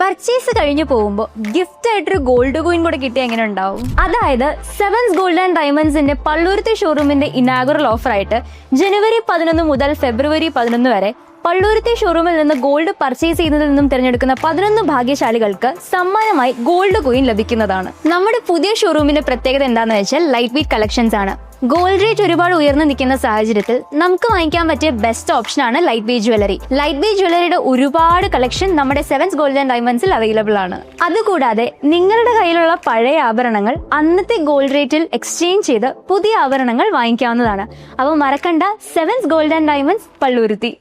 Purchase കഴിഞ്ഞു പോകുമ്പോൾ gift ആയിട്ടൊരു ഗോൾഡ് കോയിൻ കൂടെ കിട്ടിയ എങ്ങനെ ഉണ്ടാവും? അതായത് സെവൻസ് ഗോൾഡ് ആൻഡ് ഡയമണ്ട്സിന്റെ പള്ളുരുത്തി ഷോറൂമിന്റെ ഇനാഗുറൽ ഓഫർ ആയിട്ട് ജനുവരി 11 മുതൽ ഫെബ്രുവരി 11 വരെ പള്ളുരുത്തി ഷോറൂമിൽ നിന്ന് ഗോൾഡ് പർച്ചേസ് ചെയ്യുന്നതിൽ നിന്നും തിരഞ്ഞെടുക്കുന്ന 11 ഭാഗ്യശാലികൾക്ക് സമ്മാനമായി ഗോൾഡ് കോയിൻ ലഭിക്കുന്നതാണ്. നമ്മുടെ പുതിയ ഷോറൂമിന്റെ പ്രത്യേകത എന്താണെന്ന് വെച്ചാൽ ലൈറ്റ് വെയ്റ്റ് കളക്ഷൻസ് ആണ്. ഗോൾഡ് റേറ്റ് ഒരുപാട് ഉയർന്നു നിൽക്കുന്ന സാഹചര്യത്തിൽ നമുക്ക് വാങ്ങിക്കാൻ പറ്റിയ ബെസ്റ്റ് ഓപ്ഷനാണ് light weight jewellery. Light weight ജ്വല്ലറിയുടെ ഒരുപാട് കളക്ഷൻ നമ്മുടെ സെവൻസ് ഗോൾഡ് ആൻഡ് ഡയമണ്ട്സിൽ അവൈലബിൾ ആണ്. അതുകൂടാതെ നിങ്ങളുടെ കയ്യിലുള്ള പഴയ ആഭരണങ്ങൾ അന്നത്തെ ഗോൾഡ് റേറ്റിൽ എക്സ്ചേഞ്ച് ചെയ്ത് പുതിയ ആഭരണങ്ങൾ വാങ്ങിക്കാവുന്നതാണ്. അപ്പോൾ മറക്കണ്ട, Sevens gold and diamonds Palluruthy.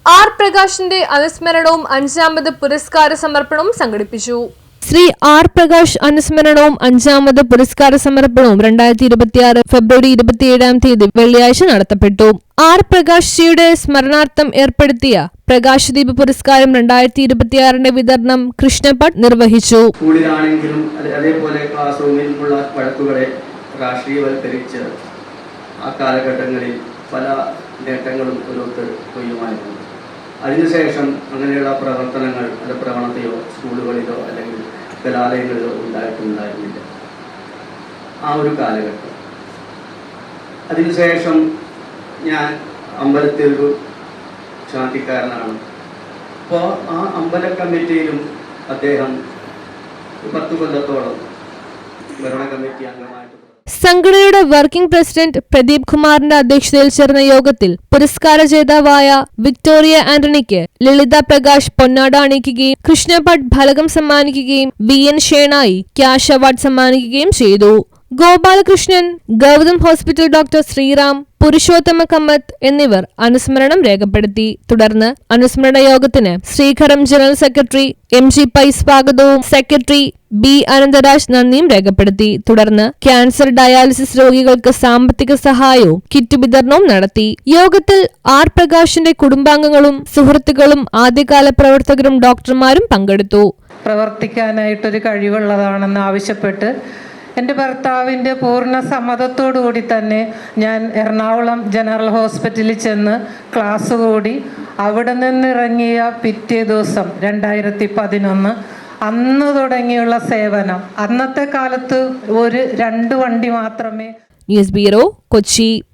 R പ്രകാശിന്റെ അനുസ്മരണവും 5ാമത് പുരസ്കാര സമർപ്പണവും സംഘടിപ്പിച്ചു. ശ്രീ ആർ പ്രകാശ് അനുസ്മരണവും 5ാമത് പുരസ്കാര സമർപ്പണവും 2026 ഫെബ്രുവരി 27 വെള്ളിയാഴ്ച നടത്തപ്പെട്ടു. ആർ പ്രകാശ് ജിയുടെ സ്മരണാർത്ഥം ഏർപ്പെടുത്തിയ പ്രകാശദീപ് പുരസ്കാരം 2026 വിതരണം കൃഷ്ണഭട്ട് നിർവഹിച്ചു. സ്കൂളിലാണെങ്കിലും അതേപോലെ ക്ലാസ് റൂമിലുള്ള വഴക്കുകളെ രാഷ്ട്രീയവൽക്കരിച്ച് ആ കാലഘട്ടങ്ങളിൽ പല നേട്ടങ്ങളും പുറത്ത് കൊയ്യുമായിരുന്നു. അതിനുശേഷം അങ്ങനെയുള്ള പ്രവർത്തനങ്ങൾ പ്രവണതയോ സ്കൂളുകളിലോ അല്ലെങ്കിൽ കലാലയങ്ങളിലോ ഉണ്ടായിട്ടുണ്ടായിരുന്നില്ല ആ ഒരു കാലഘട്ടം. അതിനുശേഷം ഞാൻ അമ്പലത്തിലൊരു ശാന്തിക്കാരനാണ്. അപ്പോൾ ആ അമ്പല കമ്മിറ്റിയിലും അദ്ദേഹം 10 കൊല്ലത്തോളം ഭരണ കമ്മിറ്റി അംഗമായിട്ട്. സംഘടനയുടെ വർക്കിംഗ് പ്രസിഡന്റ് പ്രദീപ് കുമാറിന്റെ അധ്യക്ഷതയിൽ ചേർന്ന യോഗത്തിൽ പുരസ്കാര ജേതാവായ വിക്ടോറിയ ആന്റണിക്ക് ലളിത പ്രകാശ് പൊന്നാട അണിയിക്കുകയും കൃഷ്ണഭട്ട് ഫലകം സമ്മാനിക്കുകയും VN ഷേണായി ക്യാഷ് അവാർഡ് സമ്മാനിക്കുകയും ചെയ്തു. ഗോപാലകൃഷ്ണൻ, ഗൗതം ഹോസ്പിറ്റൽ ഡോക്ടർ ശ്രീറാം, പുരുഷോത്തമ കമ്മത്ത് എന്നിവർ അനുസ്മരണം രേഖപ്പെടുത്തി. തുടർന്ന് അനുസ്മരണ യോഗത്തിന് ശ്രീകരം ജനറൽ സെക്രട്ടറി MG പൈ സ്വാഗതവും സെക്രട്ടറി B അനന്തരാജ് നന്ദിയും രേഖപ്പെടുത്തി. തുടർന്ന് ക്യാൻസർ ഡയാലിസിസ് രോഗികൾക്ക് സാമ്പത്തിക സഹായവും കിറ്റ് വിതരണവും നടത്തി. യോഗത്തിൽ ആർ പ്രകാശിന്റെ കുടുംബാംഗങ്ങളും സുഹൃത്തുക്കളും ആദ്യകാല പ്രവർത്തകരും ഡോക്ടർമാരും പങ്കെടുത്തു. പ്രവർത്തിക്കാനായിട്ടൊരു കഴിവുള്ളതാണെന്ന് ആവശ്യപ്പെട്ട് എൻ്റെ ഭർത്താവിൻ്റെ പൂർണ്ണ സമ്മതത്തോടുകൂടി തന്നെ ഞാൻ എറണാകുളം ജനറൽ ഹോസ്പിറ്റലിൽ ചെന്ന് ക്ലാസ് കൂടി. അവിടെ നിന്നിറങ്ങിയ പിറ്റേ ദിവസം 2011 അന്ന് തുടങ്ങിയുള്ള സേവനം. അന്നത്തെ കാലത്ത് 2 വണ്ടി മാത്രമേ. News bureau, Kochi.